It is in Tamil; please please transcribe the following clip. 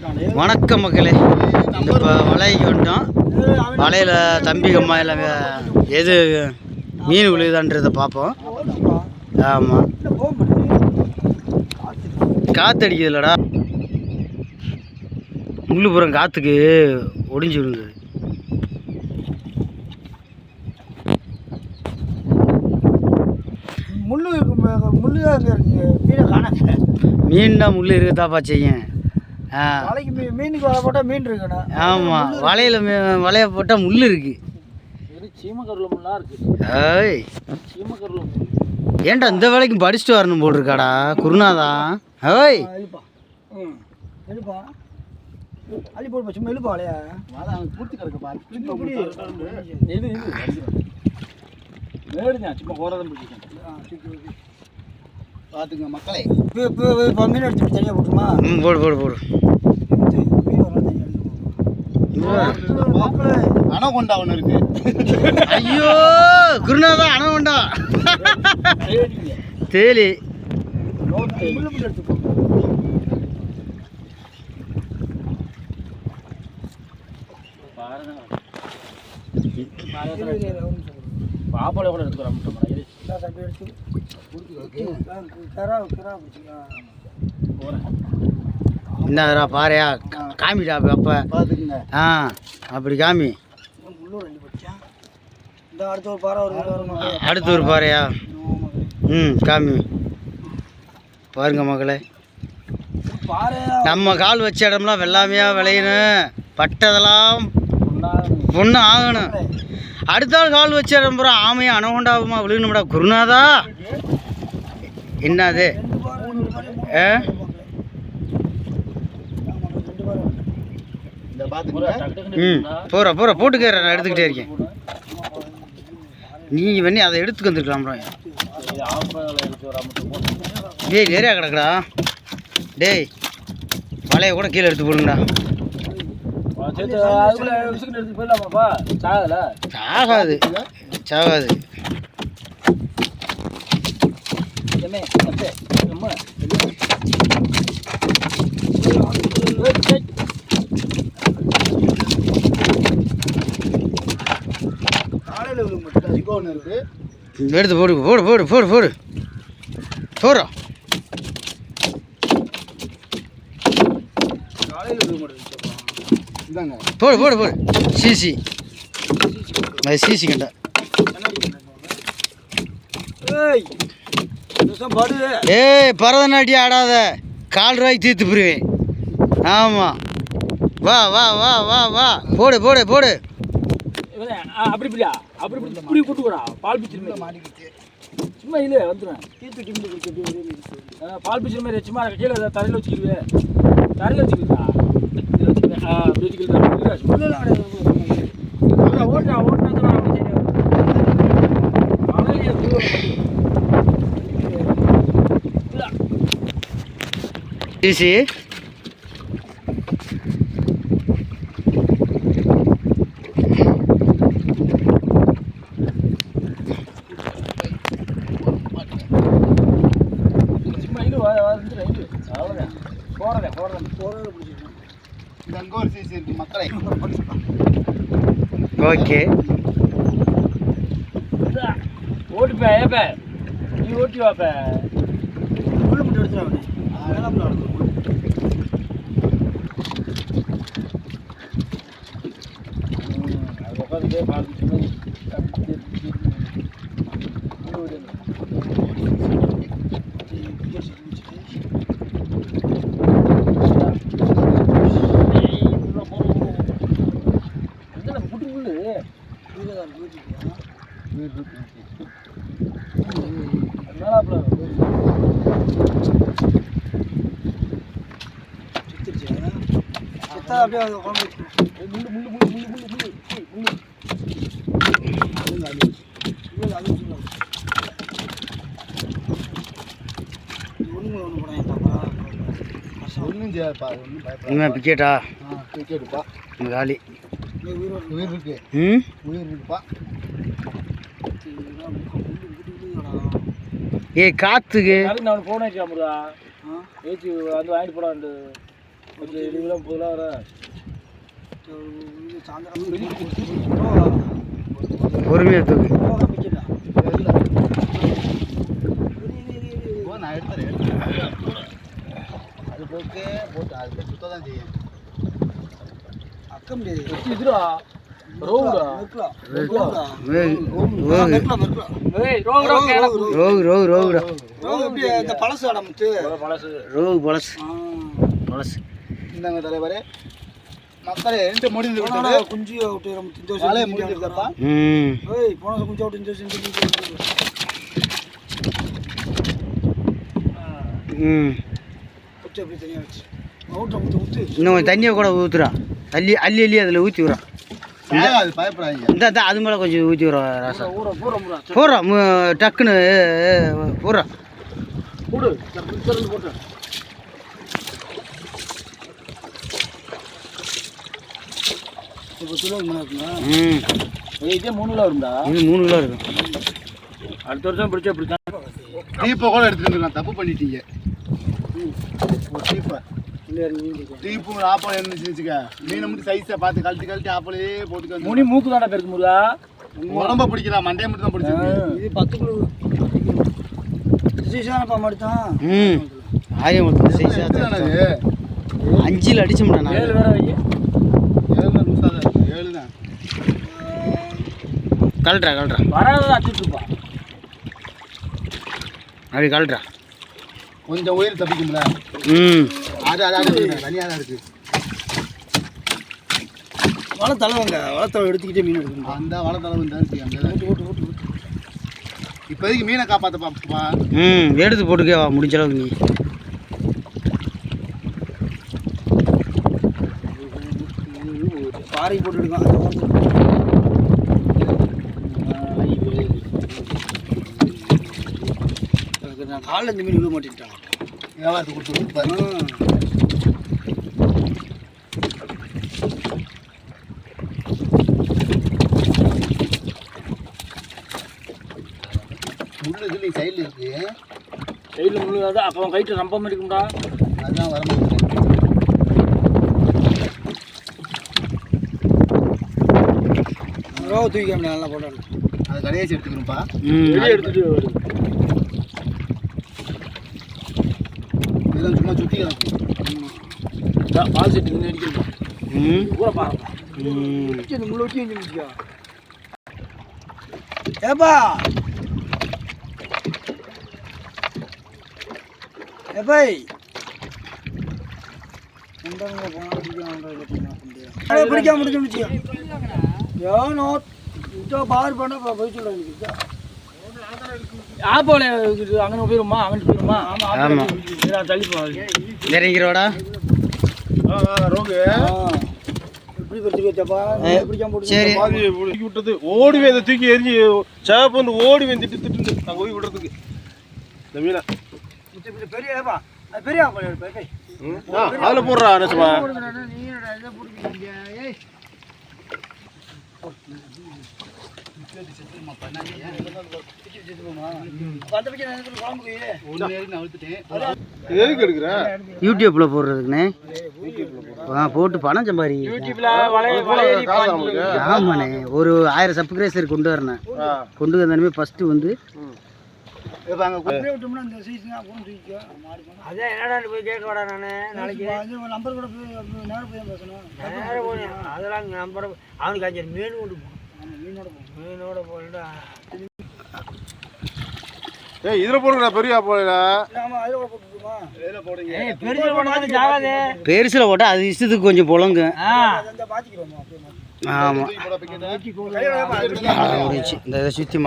வணக்கம் மக்களே, இப்போ வலைக்கு வந்துட்டோம். வலையில் தம்பி கம்மாயில் எது மீன் விழுகுதான்றதை பார்ப்போம். ஆமாம், காற்று இல்லைடா, முள்ளுப்புறம் காற்றுக்கு ஒடிஞ்சு விழுந்தது. மீன் தான் முள் இருக்குதாப்பா செய்யும். மீனுக்கு வலை போட்டால் மீன் இருக்கணும். ஆமாம், வலையில் வலையை போட்டால் முள் இருக்கு. ஏன்டா இந்த வேலைக்கு படிச்சுட்டு வரணும் போல் இருக்காடா குருநாதான். ஓய் அள்ளி போட்டு சும்மா எழுப்பா வலையா பூர்த்தி கிடக்குப்பா. சும்மா போறதும் பார்த்துங்க மக்களே. இப்போ மீன் எடுத்துட்டு தனியாக போட்டுமா? போடு போடு போடு. அனகொண்டா ஒன்று இருக்கு. ஐயோ குருநாதா, அனகொண்டா தேலி. பாப்பால கூட எடுத்துக்கிறோம். என்னடா பாறையா காமிடா அப்போ பார்த்துக்குங்க. ஆ அப்படி காமி. அடுத்த ஒரு பாறையா? காமி பாருங்க மக்களே, நம்ம கால் வச்ச இடம்லாம் வெள்ளாமையாக விளையணும், பட்டதெல்லாம் பொண்ணு ஆகணும். அடுத்த ஆள் கால் வச்ச இடம் பூரா ஆமையா அனகொண்டாவுமா விழுகணும்டா குருநாதா. என்னது போற போற போட்டுக்கிற, நான் எடுத்துக்கிட்டே இருக்கேன். நீ பண்ணி அதை எடுத்துக்கு வந்துருக்கலாம். டேய் நிறையா கிடக்குடா. டேய் வலையை கூட கீழே எடுத்து போடுங்கடா. சாகாது சாகாது. எடுத்து போடு போடு போடு போடு போடு போடுறோம். போடு போடு போடு. சிசி சிசி கண்டா. ஏய் பரதநாட்டியம் ஆடாத, 4 ரூபாய்க்கு தீர்த்து போடுவேன். ஆமாம், வா வா வா வா வா போடு போடு போடு. அப்படி இல்லையா? அப்படி இப்படி கூட்டுக்கூடா. பால் பிச்சிருமே மாட்டிக்கிச்சு. சும்மா இல்லை வந்துடுவேன். பால் பிச்சிரு மாதிரி சும்மா கீழே தரையில் வச்சுக்கிடுவேன். தரையில் வச்சுக்கிட்டா அப்படி வச்சுக்கிட்டு ஓட்டா ஓட்டினா சிசி மக்களை ஓகே. ஓட்டுப்ப ஏப்ப நீ ஓட்டி வாப்ப உள்ள மட்டும் எடுத்துறாங்க. அது உட்காந்துட்டே பார்த்துட்டு அப்படியே பிக்கெட்டா காலி உயிர் இருக்கு. உயிர் இருக்குப்பா. ஏய் காத்துக்கு நான் போன் ஆயிடுச்சா முருகா ஏற்றி வந்து வாங்கிட்டு போட இதெல்லாம் போதெல்லாம் வர பொறுமையாக தூக்கு. நான் எடுத்துறேன். அது போட்டு அது சுத்த தான் செய்யும். அக்கம் இதுடா ரோகுடா பழசு பழசு இந்தாங்க தலைவரே. மக்களே ரெண்டு முடிந்து விட்டது. குஞ்சு விட்டு மழையை முடிஞ்சிருக்கப்பா. போன குஞ்சு விட்டு அப்படி தனியாக வச்சு இன்னும் தண்ணியை கூட ஊற்றுறா. அள்ளி அள்ளி அதில் ஊற்றி விட்றான். அது பயப்படாதீங்க. இந்த அது மேலே கொஞ்சம் ஊற்றி விட்றா ராசா. போடுறா டக்குன்னு போடுறா. போடு போட்டு இப்போ கிலோ இருக்குங்களா? இதே 3 கிலோ இருந்தா இது 3 கிலோ இருக்கும். அடுத்த வருஷம் பிடிச்சா பிடிச்சா டீப்பை கூட எடுத்துக்கலாம். தப்பு பண்ணிட்டீங்க. டீப்பு ஆப்பல் இருந்துச்சுக்க மீனை மட்டும் சைஸை பார்த்து கழட்டி ஆப்பலே போட்டுக்க. முனி மூக்கு தாண்டா பெருக்கு முருகா. உடம்ப பிடிக்கலாம். மண்டையை மட்டும் தான் பிடிச்சிருக்கு. இது 10 கிலோ சீசானப்பா மட்டும். ஆரியம் 5 அடிச்சோம்டா. 7 வேற வை. 7 தான். கழட்டுறா வராதா அடிச்சுப்பா. அப்படி கழட்டுறா. கொஞ்சம் உயிர் தப்பிக்கும்ல. அது தனியாக தான் இருக்கு. வலை தலைவங்க வளத்தலை எடுத்துக்கிட்டே மீன் எடுக்கணும். அந்த வலை தலைவன் தான் இருக்கு. அந்த இப்போதைக்கு மீனை காப்பாற்றப்பா. எடுத்து போட்டுக்கே வா முடிஞ்ச அளவுக்கு. நீ பாறை போட்டு எடுக்கலாம். நான் காலில் இந்த மீன் விழ மாட்டேன்ட்டான். வியாபாரத்துக்கு கொடுத்து முள்ளு சொல்லி சைடில் இருக்கு. சைடில் முள்ளு தான். அப்போ கைட்டு நம்ப மாட்டேங்கும்டா. அதுதான் வர மாட்டேங்குது. ரோவை தூக்கிக்க நல்லா போட்டாங்க. அதை கடையாச்சு எடுத்துக்கணும்ப்பா. வெளியே எடுத்துட்டு இதெல்லாம் சும்மா சுற்றி கிடக்கும். பால் செட்டு நின்று அடிக்கணும். கூட பாருங்க. இந்த முள்ளை வச்சு எங்கே முடிச்சிக்கா? ஏப்பா ஏப்பாய் பிடிக்காம முடிச்சு ஏனோ பார் பண்ண போய் சொல்ல. ஆப்போல அங்கே போயிருமா? அங்கிட்டு போயிருமா? ஆமாம் தள்ளி போவாங்க. இறங்கிறோடா ரோகு எப்படி பறிச்சு வச்சப்பா? சரி விட்டது ஓடி அதை தூக்கி எரிஞ்சு சேப்பு வந்து ஓடி வந்து திட்டு நாங்கள் போய் விடுறதுக்கு இந்த மீனை பெரியப்பா பெரிய அதில் போடுறா நெசமா. எதுக்கு எடுக்கிற? யூடியூப்ல போடுறதுக்குண்ணே. போட்டு பணம் சம்பாரி. ஆமாண்ணே. ஒரு 1000 சப்ஸ்கிரைபர் கொண்டு வரேன். கொண்டு வந்தாலுமே ஃபர்ஸ்ட் வந்து அதே என்னடா போய் கேட்க வாடா. நான் நாளைக்கு நம்பர் கூட நேரம் போய் பேசணும். அதெல்லாம் நம்பர் அவனுக்கு 5 மீன் கொண்டு மீனோட போயிட்டா. இதில் போடுறா பெரிய போடல. பெருசில் போட்டால் அது இஷ்டத்துக்கு கொஞ்சம் புழங்க. ஆமாம் இந்த இதை சுற்றி